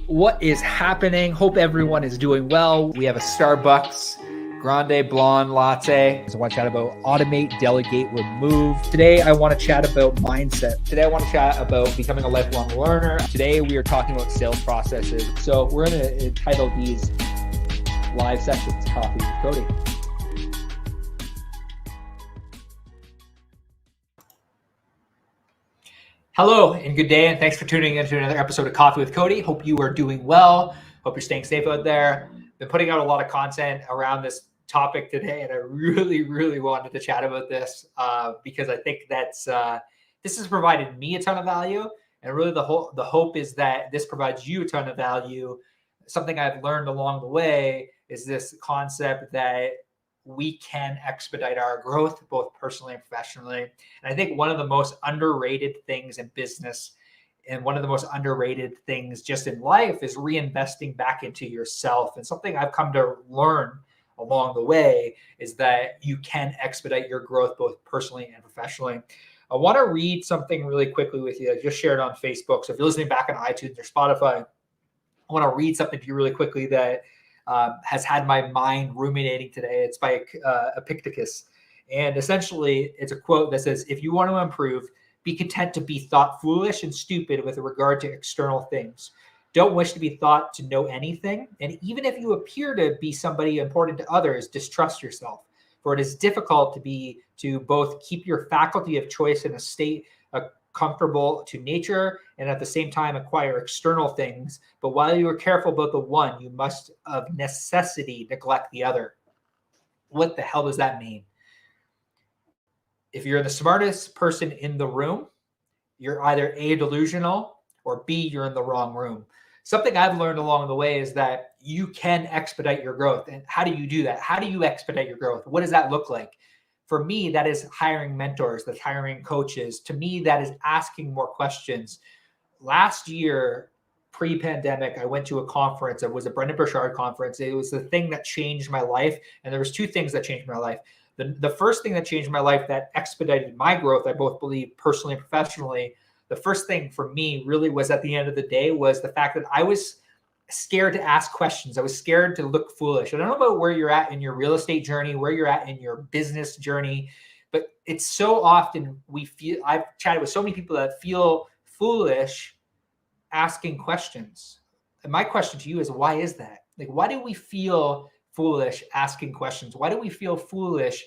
What is happening? Hope everyone is doing well. We have a Starbucks Grande Blonde Latte. I want to chat about automate, delegate, remove. Today, I want to chat about mindset. Today, I want to chat about becoming a lifelong learner. Today, we are talking about sales processes. So we're going to entitle these live sessions Coffee with Cody. Hello and good day, and thanks for tuning into another episode of Coffee with Cody. Hope you are doing well. Hope you're staying safe out there. Been putting out a lot of content around this topic today, and I really wanted to chat about this because I think that's this has provided me a ton of value, and really the hope is that this provides you a ton of value. Something I've learned along the way is this concept that we can expedite our growth, both personally and professionally. And I think one of the most underrated things in business and one of the most underrated things just in life is reinvesting back into yourself. And something I've come to learn along the way is that you can expedite your growth, both personally and professionally. I want to read something really quickly with you. I just shared on Facebook. So if you're listening back on iTunes or Spotify, I want to read something to you really quickly that has had my mind ruminating today. It's by Epictetus. And essentially, it's a quote that says, if you want to improve, be content to be thought foolish and stupid with regard to external things. Don't wish to be thought to know anything. And even if you appear to be somebody important to others, distrust yourself. For it is difficult to both keep your faculty of choice in a state comfortable to nature and at the same time acquire external things. But while you are careful about the one, you must of necessity neglect the other. What the hell does that mean? If you're the smartest person in the room, you're either A, delusional, or B, you're in the wrong room. Something I've learned along the way is that you can expedite your growth. And how do you do that? How do you expedite your growth? What does that look like? For me, that is hiring mentors, that's hiring coaches. To me, that is asking more questions. Last year, pre-pandemic, I went to a conference. It was a Brendan Burchard conference. It was the thing that changed my life. And there was two things that changed my life. The first thing that changed my life that expedited my growth, I both believe personally and professionally, the first thing for me really was at the end of the day was the fact that I was scared to ask questions. I was scared to look foolish. I don't know about where you're at in your real estate journey, where you're at in your business journey, but it's so often I've chatted with so many people that feel foolish asking questions. And my question to you is, why is that? Like, why do we feel foolish asking questions? Why do we feel foolish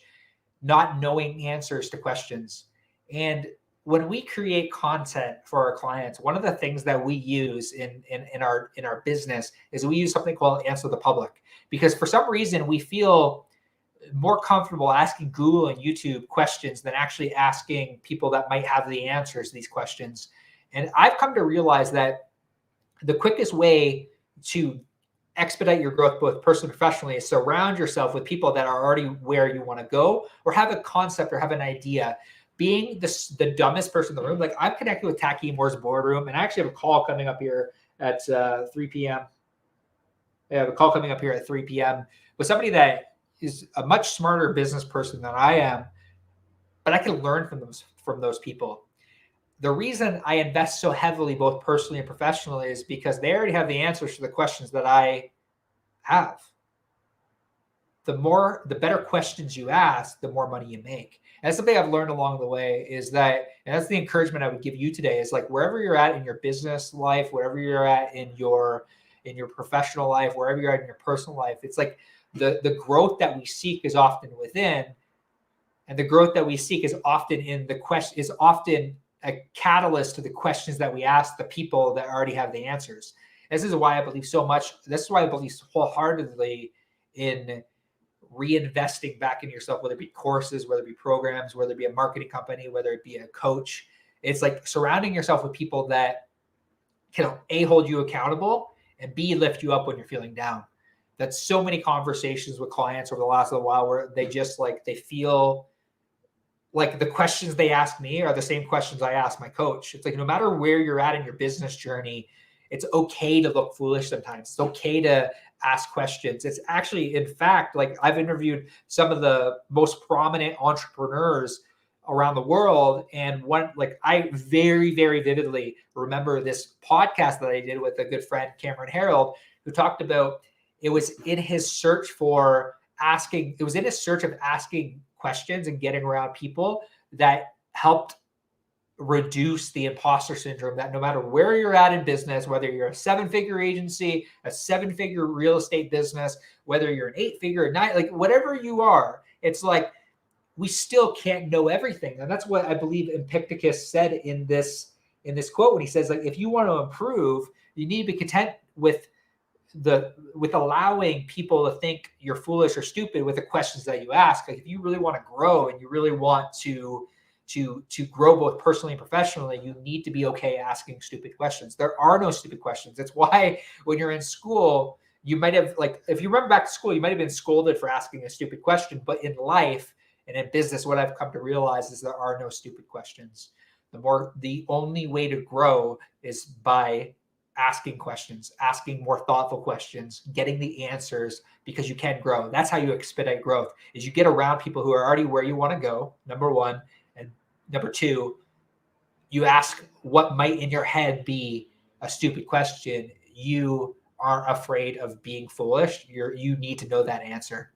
not knowing answers to questions? And when we create content for our clients, one of the things that we use in our business is we use something called Answer the Public, because for some reason we feel more comfortable asking Google and YouTube questions than actually asking people that might have the answers to these questions. And I've come to realize that the quickest way to expedite your growth, both personally and professionally, is surround yourself with people that are already where you want to go, or have a concept or have an idea. Being the dumbest person in the room, like I'm connected with Taki Moore's boardroom, and I actually have a call coming up here at 3 p.m. I have a call coming up here at 3 p.m. with somebody that is a much smarter business person than I am, but I can learn from those people. The reason I invest so heavily, both personally and professionally, is because they already have the answers to the questions that I have. The better questions you ask, the more money you make. And that's something I've learned along the way is that, and that's the encouragement I would give you today, is like wherever you're at in your business life, wherever you're at in your professional life, wherever you're at in your personal life, it's like the growth that we seek is often within, and the growth that we seek is often in the question, is often a catalyst to the questions that we ask the people that already have the answers. This is why I believe so much. This is why I believe wholeheartedly in reinvesting back in yourself, whether it be courses, whether it be programs, whether it be a marketing company, whether it be a coach. It's like surrounding yourself with people that can A, hold you accountable, and B, lift you up when you're feeling down. That's so many conversations with clients over the last little while where they just like, they feel like the questions they ask me are the same questions I ask my coach. It's like, no matter where you're at in your business journey, it's okay to look foolish sometimes. It's okay to ask questions. It's actually, in fact, like I've interviewed some of the most prominent entrepreneurs around the world. And I very, very vividly remember this podcast that I did with a good friend, Cameron Harold, who talked about it was in his search of asking questions and getting around people that helped reduce the imposter syndrome, that no matter where you're at in business, whether you're a 7-figure agency, a 7-figure real estate business, whether you're an 8-figure, whatever you are, it's like, we still can't know everything. And that's what I believe Epictetus said in this quote, when he says, like, if you want to improve, you need to be content with allowing people to think you're foolish or stupid with the questions that you ask. Like, if you really want to grow and you really want to grow both personally and professionally, you need to be okay asking stupid questions. There are no stupid questions. That's why when you're in school, you might have, if you remember back to school, you might have been scolded for asking a stupid question. But in life and in business, what I've come to realize is there are no stupid questions. The only way to grow is by asking questions, asking more thoughtful questions, getting the answers, because you can grow. That's how you expedite growth, is you get around people who are already where you want to go, number one. And number two, you ask what might in your head be a stupid question. You aren't afraid of being foolish. You need to know that answer.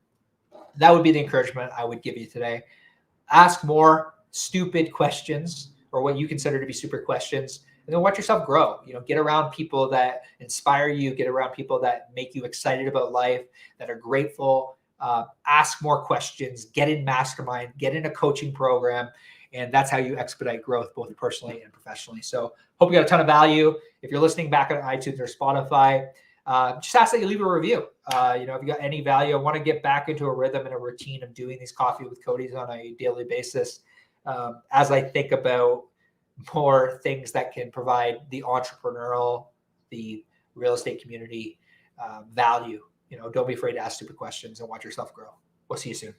That would be the encouragement I would give you today. Ask more stupid questions, or what you consider to be stupid questions, and then watch yourself grow. Get around people that inspire you, get around people that make you excited about life, that are grateful. Ask more questions, get in mastermind, get in a coaching program. And that's how you expedite growth, both personally and professionally. So hope you got a ton of value. If you're listening back on iTunes or Spotify, just ask that you leave a review. If you got any value, I want to get back into a rhythm and a routine of doing these Coffee with Cody's on a daily basis, as I think about more things that can provide the entrepreneurial, the real estate community value. Don't be afraid to ask stupid questions and watch yourself grow. We'll see you soon.